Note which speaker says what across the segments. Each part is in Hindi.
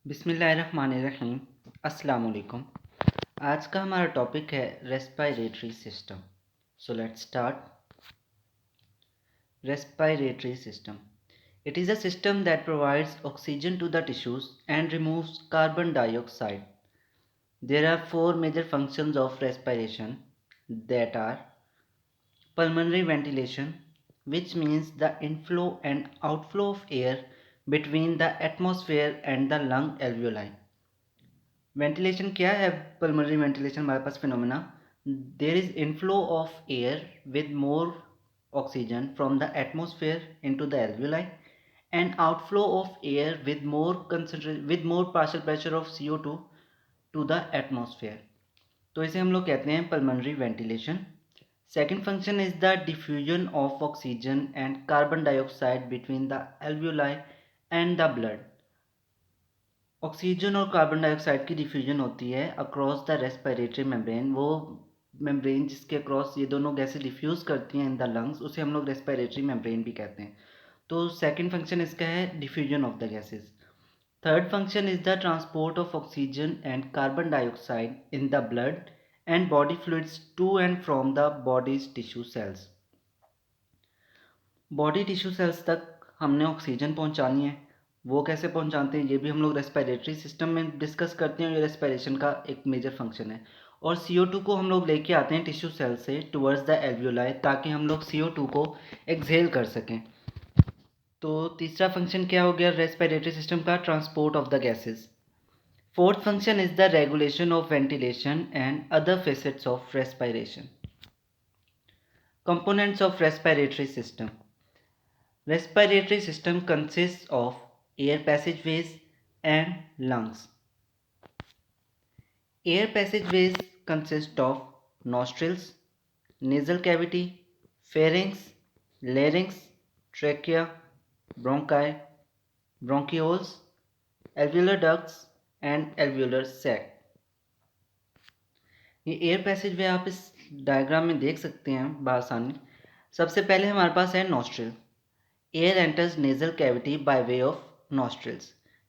Speaker 1: बिस्मिल्लाहिर्रहमानिर्रहीम। अस्सलाम वालेकुम। आज का हमारा टॉपिक है respiratory system. So let's start. Respiratory system, it is a system that provides oxygen to the tissues and removes carbon dioxide. There are four major functions of respiration, that are pulmonary ventilation, which means the inflow and outflow of air between the atmosphere and the lung alveoli. Ventilation क्या है? पल्मोनरी वेंटिलेशन हमारे पास phenomena, there is inflow of air with more oxygen from the atmosphere into the alveoli and outflow of air with more partial pressure of CO2 to the atmosphere. तो इसे हम लोग कहते हैं pulmonary ventilation. Second function is the diffusion of oxygen and carbon dioxide between the alveoli and the blood. Oxygen और कार्बन डाइऑक्साइड की डिफ्यूजन होती है अक्रॉस द रेस्पिरेटरी मेम्ब्रेन। वो मेम्ब्रेन जिसके अक्रॉस ये दोनों गैसें डिफ्यूज़ करती हैं इन द लंग्स, उसे हम लोग रेस्पिरेटरी मेम्ब्रेन भी कहते हैं। तो सेकंड फंक्शन इसका है diffusion of the gases. Third function is the transport of oxygen and carbon dioxide in the blood and body fluids to and from the body's tissue cells. Body tissue cells तक हमने ऑक्सीजन पहुंचानी है। वो कैसे पहुंचाते हैं ये भी हम लोग रेस्पिरेटरी सिस्टम में डिस्कस करते हैं, ये रेस्पिरेशन का एक मेजर फंक्शन है। और CO2 को हम लोग लेके आते हैं टिश्यू सेल से टुवर्ड्स द एल्वियोलाई, ताकि हम लोग CO2 को एक्सहेल कर सकें। तो तीसरा फंक्शन क्या हो गया रेस्पिरेटरी सिस्टम का? Transport of the gases. Fourth function is the regulation of ventilation and other facets of respiration. Components of respiratory system. Respiratory system consists of air passageways and lungs. Air passageways consist of nostrils, nasal cavity, pharynx, larynx, trachea, bronchi, bronchioles, alveolar ducts and alveolar sac. ये एयर पैसेज वे आप इस डायग्राम में देख सकते हैं बआसानी। सबसे पहले हमारे पास है nostril. Air enters nasal cavity by way of nostrils.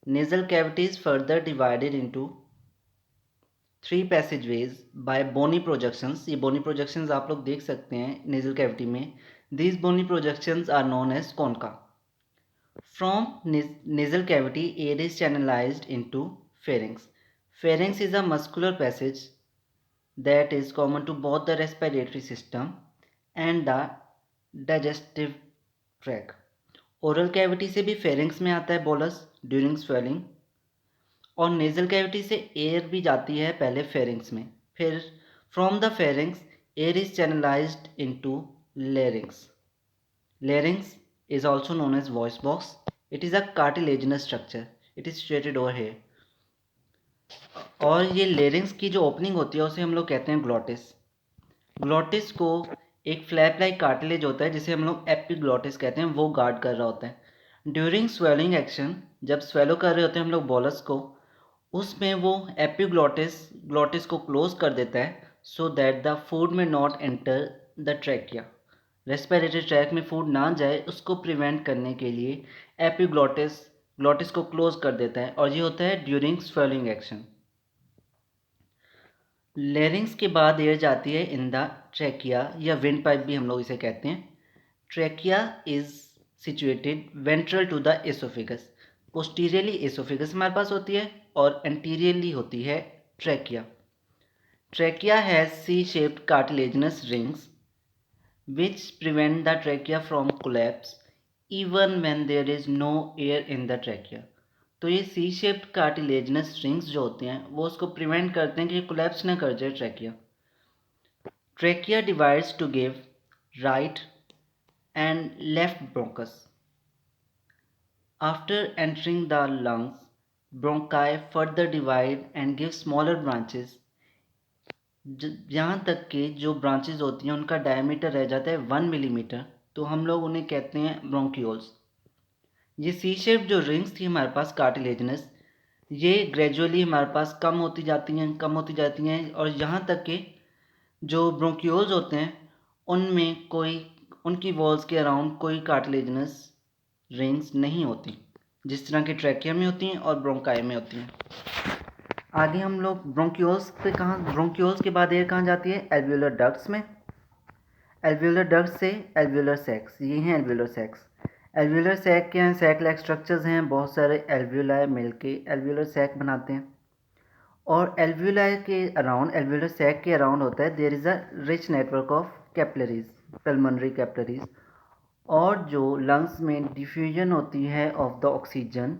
Speaker 1: Nasal cavity is further divided into three passageways by bony projections. ये bony projections आप लोग देख सकते हैं nasal cavity में। These bony projections are known as concha. From nasal cavity, air is channelized into pharynx. Pharynx is a muscular passage that is common to both the respiratory system and the digestive tract. Oral cavity से भी फेरिंग्स में आता है बोलस ड्यूरिंग स्वेलिंग, और नेजल कैविटी से एयर भी जाती है पहले फेरिंग्स में, फिर from the pharynx air is channelized into larynx. Larynx is also known as voice box. It is a cartilaginous structure. It is situated over here. और ये लेरिंग्स की जो ओपनिंग होती है उसे हम लोग कहते हैं ग्लॉटिस। ग्लॉटिस को एक फ्लैप लाइक कार्टिलेज होता है जिसे हम लोग एपिग्लॉटिस कहते हैं, वो गार्ड कर रहा होता है। ड्यूरिंग स्वेलिंग एक्शन, जब स्वेलो कर रहे होते हैं हम लोग बोलस को, उसमें वो ग्लॉटिस को क्लोज कर देता है सो दैट द फूड में not enter the trachea. Respiratory tract में फूड ना जाए उसको प्रिवेंट करने के लिए ग्लॉटिस को क्लोज कर देता है, और ये होता है ड्यूरिंग स्वेलिंग एक्शन। लेरिंग्स के बाद एयर जाती है इन द ट्रैकिया, या विंड पाइप भी हम लोग इसे कहते हैं। Trachea is situated ventral to the oesophagus. Posteriorly oesophagus हमारे पास होती है और एंटीरियरली होती है trachea. Trachea has C shaped cartilaginous rings which prevent the trachea from collapse even when there is no air in the trachea. तो ये सी शेप्ड कार्टिलेजिनस रिंग्स जो होते हैं वो उसको प्रिवेंट करते हैं कि कोलैप्स ना कर जाए trachea. Trachea divides to give right and left bronchus. After entering the lungs, bronchi further divide and give smaller branches. यहाँ तक कि जो ब्रांचेज होती हैं उनका डायमीटर रह जाता है 1 मिलीमीटर, तो हम लोग उन्हें कहते हैं ब्रोंकियोल्स। ये सी शेप जो रिंग्स थी हमारे पास कार्टिलेजिनस, ये ग्रेजुअली हमारे पास कम होती जाती हैं और यहाँ तक कि जो ब्रोंकियोल्स होते हैं उनकी वॉल्स के अराउंड कोई कार्टिलेजिनस रिंग्स नहीं होती। जिस तरह की ट्रैकिया में होती हैं और ब्रोंकाई में होती हैं। आगे हम लोग ब्रोंक्यूल्स के बाद एयर कहाँ जाती है? एल्वियोलर डक्ट्स में। एल्वियोलर डक्ट से एल्वियोलर सैक्स, ये हैं एल्वियोलर सैक्स। एल्वियोलर सैक क्या हैं? सैक लाइक स्ट्रक्चर्स हैं, बहुत सारे एल्वियोलाई मिलके एल्वियोलर सैक बनाते हैं। और एल्वियोलाई के अराउंड, एल्वियोलर सैक के अराउंड होता है there is a rich network of capillaries, pulmonary capillaries. और जो लंग्स में डिफ्यूजन होती है of the oxygen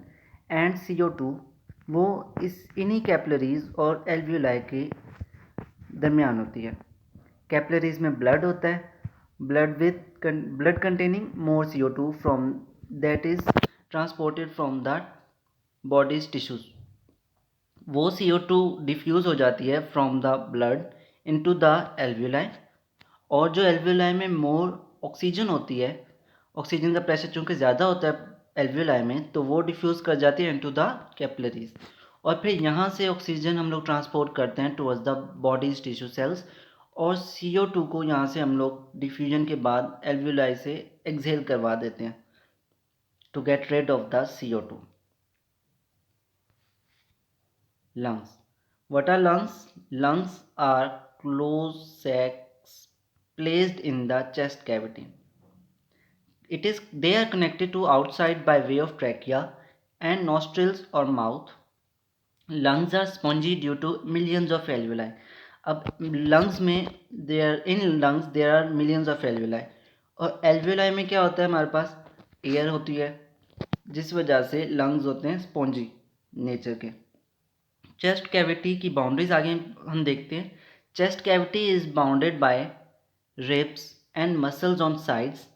Speaker 1: and CO2, वो इन्हीं कैपिलरीज और एल्वियोलाई के दरमियान होती है। कैपिलरीज में ब्लड होता है, blood containing more CO2 from that is transported from the bodies tissues. वो CO2 डिफ्यूज़ हो जाती है from the blood into the alveoli. और जो एल्वियोलाई में मोर ऑक्सीजन होती है, ऑक्सीजन का प्रेशर चूँकि ज़्यादा होता है एल्वियोलाई में, तो वो डिफ्यूज़ कर जाती है इनटू द कैपिलरीज। और फिर यहाँ से ऑक्सीजन हम लोग ट्रांसपोर्ट करते हैं towards the body's tissue sales, और CO2 को यहाँ से हम लोग डिफ्यूजन के बाद एल्वियोलाई से एक्सहेल करवा देते हैं to get rid of the CO2। Lungs. What are lungs? Lungs are closed sacs placed in the chest cavity. They are connected to outside by way of trachea and nostrils or mouth. Lungs are spongy due to millions of alveoli. अब lungs में there are millions of alveoli, और alveoli में क्या होता है? हमारे पास एयर होती है, जिस वजह से lungs होते हैं स्पॉन्जी नेचर के। चेस्ट कैविटी की बाउंड्रीज आगे हम देखते हैं। Chest cavity is bounded by ribs and muscles on sides,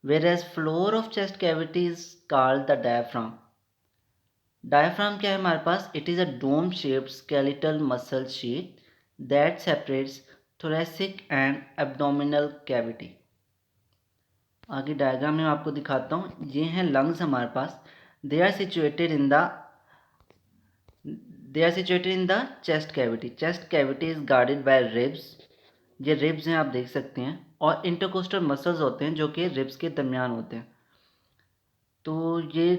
Speaker 1: whereas floor of chest cavity is called the diaphragm. Diaphragm क्या है हमारे पास? It is a dome shaped skeletal muscle sheet that separates thoracic and abdominal cavity. आगे डायग्राम में आपको दिखाता हूँ। ये हैं लंग्स हमारे पास। They are situated in the chest cavity. Chest cavity is guarded by ribs. ये रिब्स हैं, आप देख सकते हैं। और इंटरकोस्टल मसल्स होते हैं जो कि रिब्स के दरमियान होते हैं। तो ये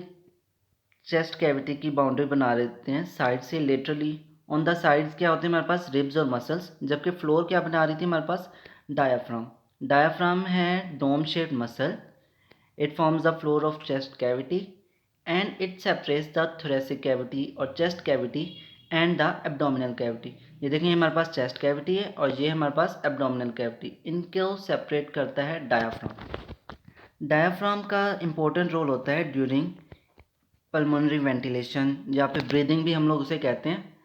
Speaker 1: चेस्ट कैविटी की बाउंड्री बना देते हैं साइड से लेटरली। ऑन द साइड्स क्या होते हैं हमारे पास? रिब्स और मसल्स। जबकि फ्लोर क्या बना रही थी हमारे पास? डायाफ्राम। डायाफ्राम है dome shaped muscle. It forms the floor of chest cavity and it separates the thoracic cavity और chest cavity and the abdominal cavity. ये देखिए हमारे पास चेस्ट कैविटी है और ये हमारे पास एब्डोमिनल कैविटी, इनको सेपरेट करता है डायाफ्राम। डायाफ्राम का इम्पोर्टेंट रोल होता है ड्यूरिंग पल्मोनरी वेंटिलेशन, या फिर ब्रीदिंग भी हम लोग उसे कहते हैं।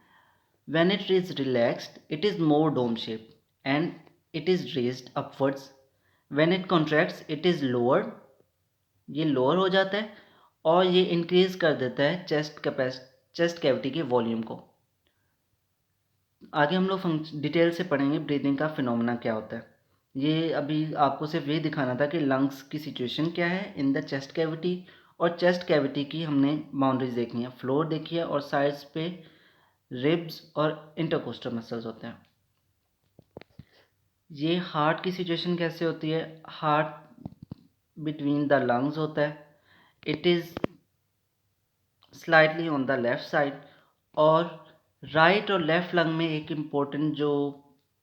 Speaker 1: When it is relaxed it is more dome shape and it is raised upwards. When it contracts it is lowered, ये लोअर हो जाता है, और ये इंक्रीज कर देता है चेस्ट कैविटी के वॉल्यूम को। आगे हम लोग डिटेल से पढ़ेंगे ब्रीदिंग का फिनोमेना क्या होता है। ये अभी आपको सिर्फ ये दिखाना था कि लंग्स की सिचुएशन क्या है इन द चेस्ट कैविटी, और चेस्ट कैविटी की हमने बाउंड्रीज देखी हैं, फ्लोर देखी है, और साइड्स पे रिब्स और इंटरकोस्टल मसल्स होते हैं। ये हार्ट की सिचुएशन कैसे होती है? हार्ट बिटवीन द लंग्स होता है। It is slightly on the left side. और राइट और लेफ्ट लंग में एक इम्पोर्टेंट जो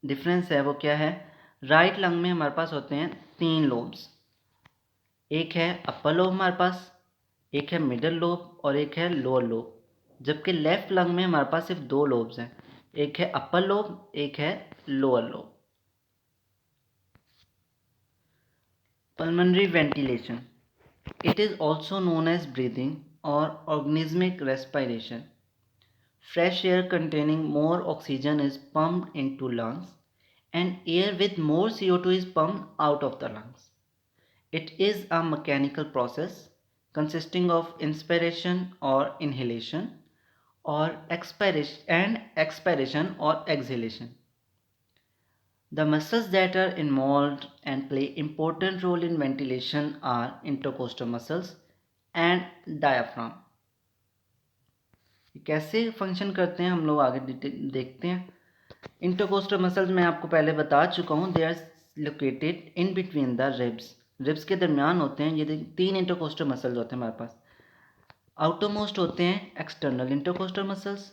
Speaker 1: डिफरेंस है वो क्या है? राइट लंग में हमारे पास होते हैं 3 लोब्स। एक है अपर लोब हमारे पास, एक है मिडल लोब और एक है लोअर लोब। जबकि लेफ्ट लंग में हमारे पास सिर्फ 2 लोब्स हैं, एक है अपर लोब, एक है lower lobe. Pulmonary ventilation, it is also known as breathing और organismic respiration. Fresh air containing more oxygen is pumped into lungs and air with more CO2 is pumped out of the lungs. It is a mechanical process consisting of inspiration or inhalation or expiration or exhalation. The muscles that are involved and play important role in ventilation are intercostal muscles and diaphragm. कैसे फंक्शन करते हैं हम लोग आगे देखते हैं। इंटरकोस्टल मसल्स मैं आपको पहले बता चुका हूँ, they are located in between the ribs. Ribs के दरमियान होते हैं। ये 3 इंटरकोस्टल मसल्स होते हैं हमारे पास। आउटरमोस्ट होते हैं एक्सटर्नल इंटरकोस्टल मसल्स,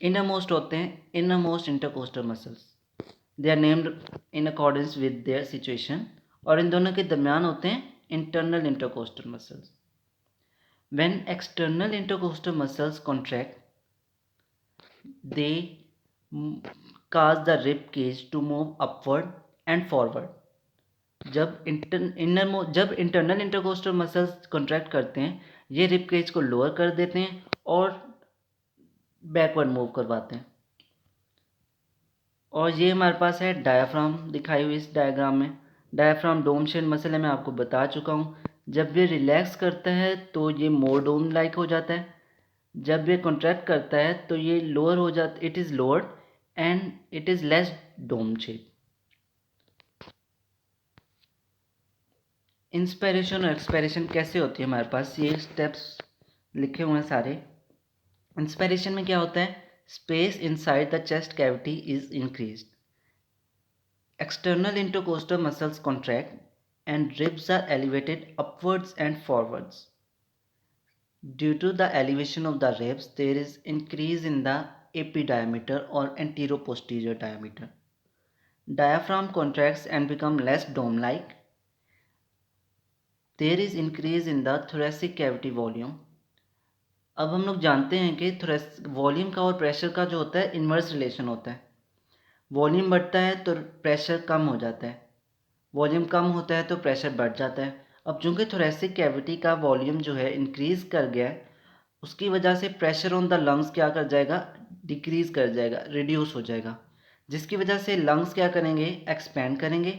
Speaker 1: इनरमोस्ट होते हैं innermost intercostal muscles. They are named in accordance with their situation, और इन दोनों के दरमियान होते हैं internal intercostal muscles. When external intercostal muscles contract, they cause the rib cage to move upward and forward. जब इंटरनल इंटरकोस्टल मसल्स कॉन्ट्रैक्ट करते हैं, ये रिब केज को लोअर कर देते हैं और बैकवर्ड मूव करवाते हैं। और ये हमारे पास है डायाफ्राम दिखाई हुई इस डायग्राम में। डायाफ्राम डोम शेल मसल है, मैं आपको बता चुका हूँ। जब ये रिलैक्स करता है तो ये मोर डोम लाइक हो जाता है, जब ये कॉन्ट्रैक्ट करता है तो ये लोअर हो जाता, it is lower and it is less dome shape. Inspiration और एक्सपायरेशन कैसे होती है, हमारे पास ये स्टेप्स लिखे हुए हैं सारे। इंस्पिरेशन में क्या होता है, space inside the chest cavity is increased, external intercostal muscles contract and ribs are elevated upwards and forwards. Due to the elevation of the ribs, there is increase in the AP diameter or anteroposterior diameter. Diaphragm contracts and become less dome-like. There is increase in the thoracic cavity volume. अब हम लोग जानते हैं कि वॉल्यूम का और प्रेशर का जो होता है इन्वर्स रिलेशन होता है। वॉल्यूम बढ़ता है तो प्रेशर कम हो जाता है, वॉल्यूम कम होता है तो प्रेशर बढ़ जाता है। अब चूंकि थोरेसिक कैविटी का वॉल्यूम जो है इंक्रीज़ कर गया है, उसकी वजह से प्रेशर ऑन द लंग्स क्या कर जाएगा, डिक्रीज़ कर जाएगा, रिड्यूस हो जाएगा, जिसकी वजह से लंग्स क्या करेंगे, एक्सपेंड करेंगे।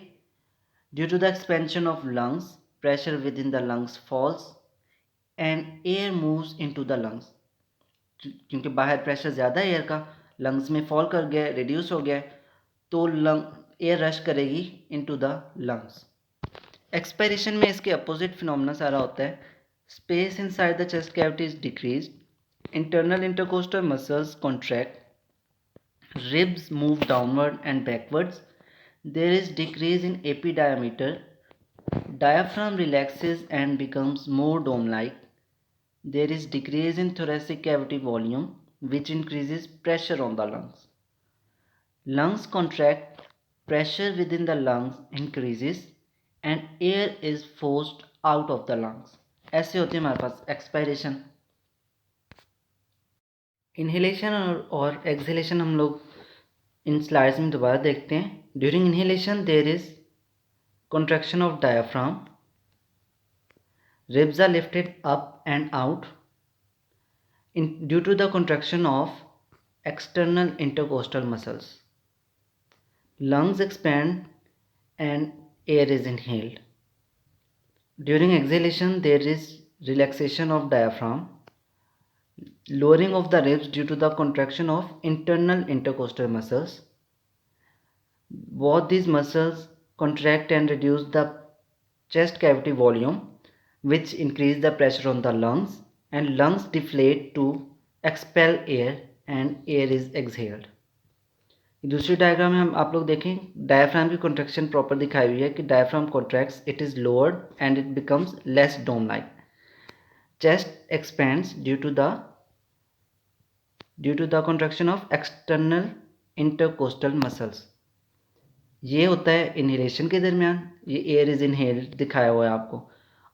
Speaker 1: Due to the expansion of lungs, pressure within the lungs falls and air moves into the lungs. क्योंकि बाहर प्रेशर ज़्यादा है एयर का, लंग्स में फॉल कर गया, रिड्यूस हो गया, तो लंग एयर रश करेगी इनटू द लंग्स। एक्सपायरेशन में इसके अपोजिट फिनोमेना सारा होता है। Space inside the chest cavity is decreased, internal intercostal muscles contract, ribs move downward and backwards, there is decrease in AP diameter, diaphragm relaxes and becomes more dome-like, there is decrease in thoracic cavity volume which increases pressure on the lungs. Lungs contract, pressure within the lungs increases and air is forced out of the lungs. ऐसे होती है हमारे पास एक्सपायरेशन। इनहेलेशन और एक्सहेलेशन हम लोग इन स्लाइड्स में दोबारा देखते हैं। During inhalation there is contraction of diaphragm, ribs are lifted up and out due to the contraction of external intercostal muscles. Lungs expand and air is inhaled. During exhalation, there is relaxation of diaphragm, lowering of the ribs due to the contraction of internal intercostal muscles. Both these muscles contract and reduce the chest cavity volume, which increase the pressure on the lungs, and lungs deflate to expel air and air is exhaled. दूसरी डायग्राम में हम आप लोग देखें, डायफ्राम की कॉन्ट्रैक्शन प्रॉपर दिखाई हुई है कि diaphragm contracts, it is lowered and it becomes less dome like, chest expands due to the contraction of external intercostal muscles. ये होता है इनहेलेशन के दरमियान, ये एयर इज इनहेल्ड दिखाया हुआ है आपको।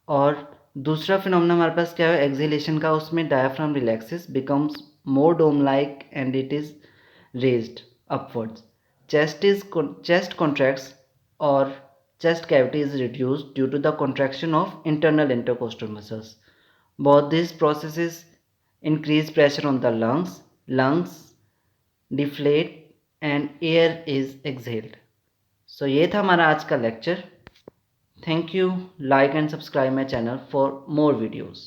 Speaker 1: और दूसरा फिनोमेना हमारे पास क्या है एक्सहेलेशन का, उसमें diaphragm relaxes, becomes more dome like and it is raised upwards. Chest contracts or chest cavity is reduced due to the contraction of internal intercostal muscles. Both these processes increase pressure on the lungs. Lungs deflate and air is exhaled. So ये था हमारा आज का lecture. Thank you. Like and subscribe my channel for more videos.